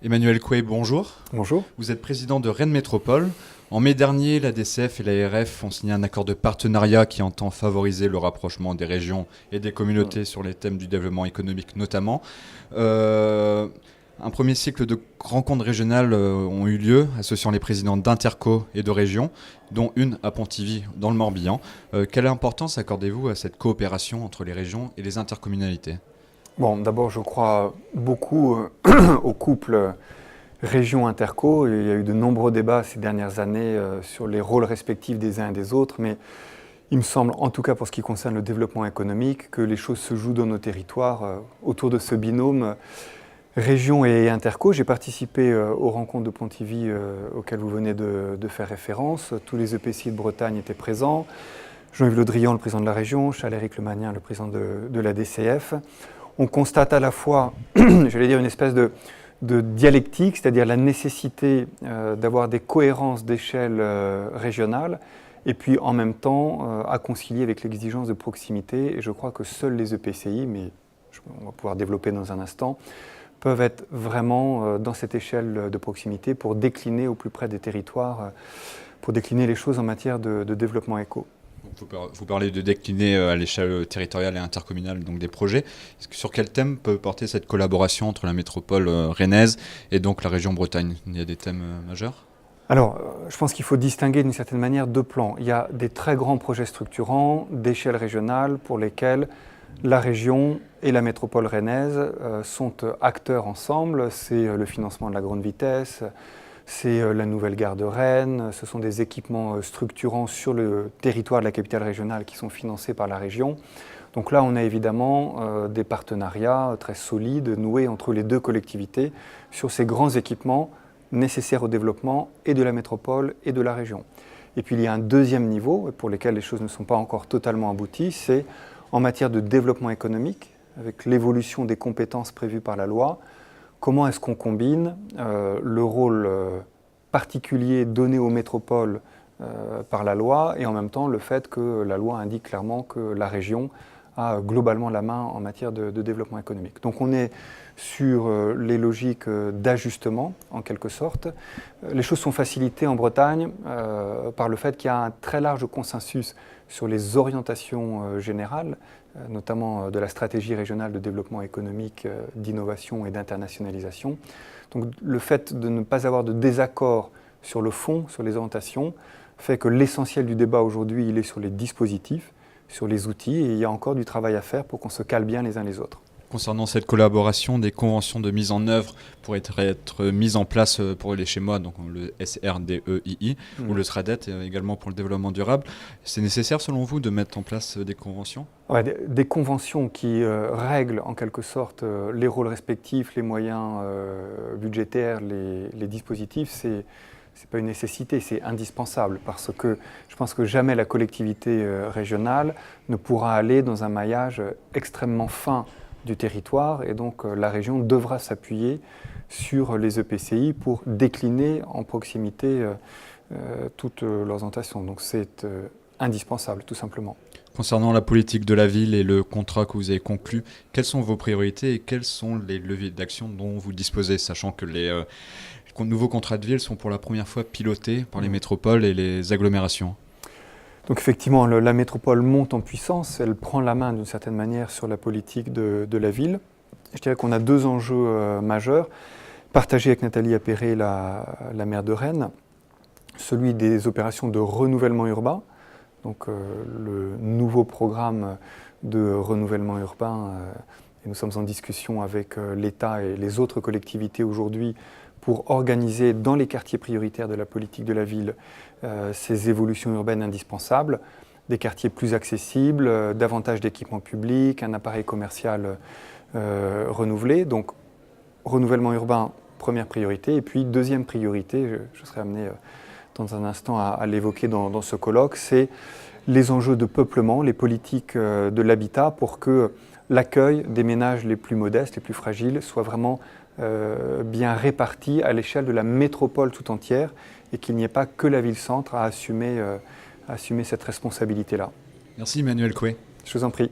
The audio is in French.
Emmanuel Coué, bonjour. Bonjour. Vous êtes président de Rennes Métropole. En mai dernier, la DCF et l'ARF ont signé un accord de partenariat qui entend favoriser le rapprochement des régions et des communautés sur les thèmes du développement économique notamment. Un premier cycle de rencontres régionales ont eu lieu, associant les présidents d'interco et de régions, dont une à Pontivy, dans le Morbihan. Quelle importance accordez-vous à cette coopération entre les régions et les intercommunalités ? Bon, d'abord, je crois beaucoup au couple région-interco. Il y a eu de nombreux débats ces dernières années sur les rôles respectifs des uns et des autres, mais il me semble, en tout cas pour ce qui concerne le développement économique, que les choses se jouent dans nos territoires autour de ce binôme région et interco. J'ai participé aux rencontres de Pontivy auxquelles vous venez de faire référence. Tous les EPCI de Bretagne étaient présents. Jean-Yves Le Drian, le président de la région, Charles-Éric Lemagnien, le président de la DCF. On constate à la fois, j'allais dire, une espèce de dialectique, c'est-à-dire la nécessité d'avoir des cohérences d'échelle régionale, et puis en même temps à concilier avec l'exigence de proximité. Et je crois que seuls les EPCI, mais on va pouvoir développer dans un instant, peuvent être vraiment dans cette échelle de proximité pour décliner au plus près des territoires, pour décliner les choses en matière de développement éco. Vous parlez de décliner à l'échelle territoriale et intercommunale donc des projets. Sur quel thème peut porter cette collaboration entre la métropole rennaise et donc la région Bretagne ? Il y a des thèmes majeurs ? Alors, je pense qu'il faut distinguer d'une certaine manière deux plans. Il y a des très grands projets structurants d'échelle régionale pour lesquels la région et la métropole rennaise sont acteurs ensemble. C'est le financement de la grande vitesse, c'est la nouvelle gare de Rennes, ce sont des équipements structurants sur le territoire de la capitale régionale qui sont financés par la région. Donc là, on a évidemment des partenariats très solides noués entre les deux collectivités sur ces grands équipements nécessaires au développement et de la métropole et de la région. Et puis il y a un deuxième niveau pour lequel les choses ne sont pas encore totalement abouties, c'est en matière de développement économique, avec l'évolution des compétences prévues par la loi. Comment est-ce qu'on combine le rôle particulier donné aux métropoles par la loi et en même temps le fait que la loi indique clairement que la région a globalement la main en matière de développement économique. Donc on est sur les logiques d'ajustement en quelque sorte. Les choses sont facilitées en Bretagne par le fait qu'il y a un très large consensus sur les orientations générales, notamment de la stratégie régionale de développement économique, d'innovation et d'internationalisation. Donc le fait de ne pas avoir de désaccord sur le fond, sur les orientations, fait que l'essentiel du débat aujourd'hui, il est sur les dispositifs, sur les outils, et il y a encore du travail à faire pour qu'on se cale bien les uns les autres. Concernant cette collaboration, des conventions de mise en œuvre pourraient être mises en place pour les schémas, donc le SRDEII ou le SRADET également pour le développement durable. C'est nécessaire selon vous de mettre en place des conventions ? Ouais, des conventions qui règlent en quelque sorte les rôles respectifs, les moyens budgétaires, les dispositifs, c'est pas une nécessité, c'est indispensable parce que je pense que jamais la collectivité régionale ne pourra aller dans un maillage extrêmement fin du territoire et donc la région devra s'appuyer sur les EPCI pour décliner en proximité toutes leurs orientations. Donc c'est indispensable tout simplement. Concernant la politique de la ville et le contrat que vous avez conclu, quelles sont vos priorités et quels sont les leviers d'action dont vous disposez, sachant que les nouveaux contrats de ville sont pour la première fois pilotés par les métropoles et les agglomérations ? Donc effectivement, la métropole monte en puissance, elle prend la main d'une certaine manière sur la politique de la ville. Je dirais qu'on a deux enjeux majeurs, partagés avec Nathalie Appéré, la maire de Rennes, celui des opérations de renouvellement urbain, donc le nouveau programme de renouvellement urbain, et nous sommes en discussion avec l'État et les autres collectivités aujourd'hui pour organiser dans les quartiers prioritaires de la politique de la ville ces évolutions urbaines indispensables, des quartiers plus accessibles, davantage d'équipements publics, un appareil commercial renouvelé. Donc renouvellement urbain, première priorité. Et puis deuxième priorité, je serai amené dans un instant à l'évoquer dans ce colloque, c'est les enjeux de peuplement, les politiques de l'habitat pour que l'accueil des ménages les plus modestes, les plus fragiles, soit vraiment bien réparti à l'échelle de la métropole tout entière et qu'il n'y ait pas que la ville-centre à assumer cette responsabilité-là. Merci Emmanuel Coué. Je vous en prie.